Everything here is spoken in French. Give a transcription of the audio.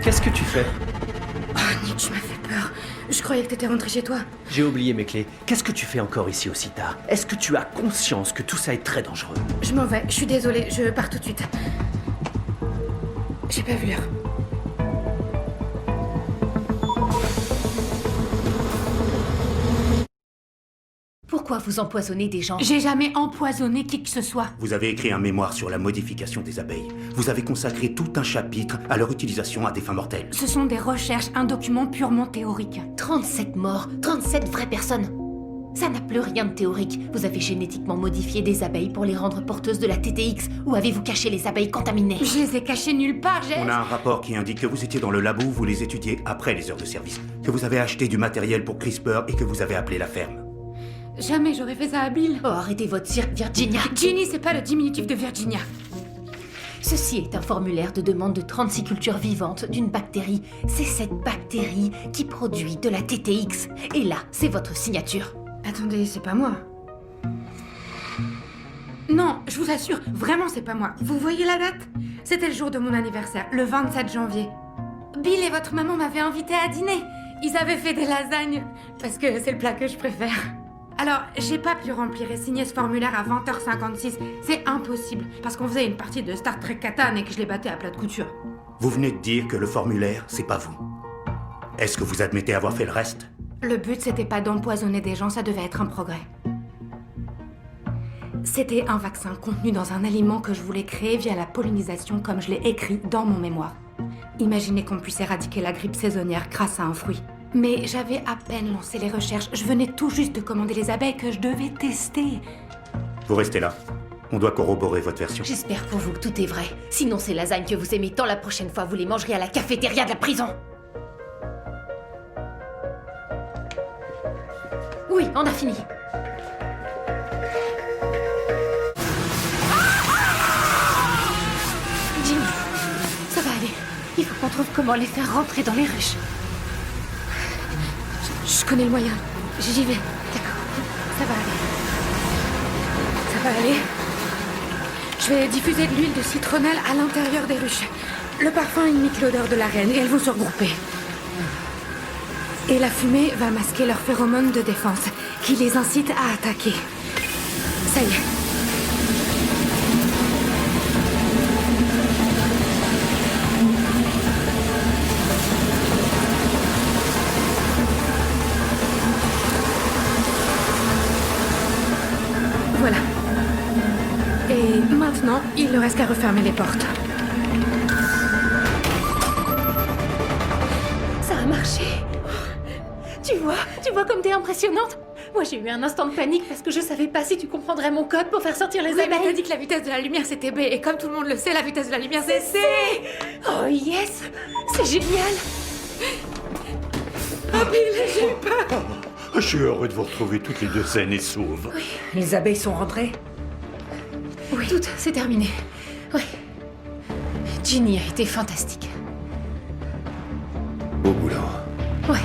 Qu'est-ce que tu fais? Oh, Nick, tu m'as fait peur. Je croyais que t'étais rentré chez toi. J'ai oublié mes clés. Qu'est-ce que tu fais encore ici aussi tard? Est-ce que tu as conscience que tout ça est très dangereux? Je m'en vais, je suis désolée, je pars tout de suite. J'ai pas vu l'heure. Pourquoi vous empoisonnez des gens? J'ai jamais empoisonné qui que ce soit. Vous avez écrit un mémoire sur la modification des abeilles. Vous avez consacré tout un chapitre à leur utilisation à des fins mortelles. Ce sont des recherches, un document purement théorique. 37 morts, 37 vraies personnes. Ça n'a plus rien de théorique. Vous avez génétiquement modifié des abeilles pour les rendre porteuses de la TTX, ou avez-vous caché les abeilles contaminées? Je les ai cachées nulle part, On a un rapport qui indique que vous étiez dans le labo où vous les étudiez après les heures de service, que vous avez acheté du matériel pour CRISPR et que vous avez appelé la ferme. Jamais j'aurais fait ça à Bill. Oh, arrêtez votre cirque, Virginia. Ginny, c'est pas le diminutif de Virginia. Ceci est un formulaire de demande de 36 cultures vivantes d'une bactérie. C'est cette bactérie qui produit de la TTX. Et là, c'est votre signature. Attendez, c'est pas moi. Non, je vous assure, vraiment c'est pas moi. Vous voyez la date? C'était le jour de mon anniversaire, le 27 janvier. Bill et votre maman m'avaient invité à dîner. Ils avaient fait des lasagnes, parce que c'est le plat que je préfère. Alors, j'ai pas pu remplir et signer ce formulaire à 20h56. C'est impossible, parce qu'on faisait une partie de Star Trek Catan et que je les battais à plat de couture. Vous venez de dire que le formulaire, c'est pas vous. Est-ce que vous admettez avoir fait le reste? Le but, c'était pas d'empoisonner des gens, ça devait être un progrès. C'était un vaccin contenu dans un aliment que je voulais créer via la pollinisation comme je l'ai écrit dans mon mémoire. Imaginez qu'on puisse éradiquer la grippe saisonnière grâce à un fruit. Mais j'avais à peine lancé les recherches. Je venais tout juste de commander les abeilles que je devais tester. Vous restez là. On doit corroborer votre version. J'espère pour vous que tout est vrai. Sinon, ces lasagnes que vous aimez tant, la prochaine fois, vous les mangerez à la cafétéria de la prison. Oui, on a fini. Jimmy, ça va aller. Il faut qu'on trouve comment les faire rentrer dans les ruches. Je connais le moyen. J'y vais. D'accord. Ça va aller. Ça va aller. Je vais diffuser de l'huile de citronnelle à l'intérieur des ruches. Le parfum imite l'odeur de la reine et elles vont se regrouper. Et la fumée va masquer leurs phéromones de défense, qui les incitent à attaquer. Ça y est. Voilà. Et maintenant, il ne reste qu'à refermer les portes. Ça a marché. Tu vois comme t'es impressionnante. Moi, j'ai eu un instant de panique parce que je savais pas si tu comprendrais mon code pour faire sortir les Oui, mais t'as abeilles. dit que la vitesse de la lumière c'était B, et comme tout le monde le sait, la vitesse de la lumière c'est C. Oh yes, c'est génial. Oh, Bill, j'ai eu peur. Je suis heureux de vous retrouver toutes les deux saines et sauves. Les abeilles sont rentrées? Oui, tout, c'est terminé. Oui. Ginny a été fantastique. Beau boulot. Ouais.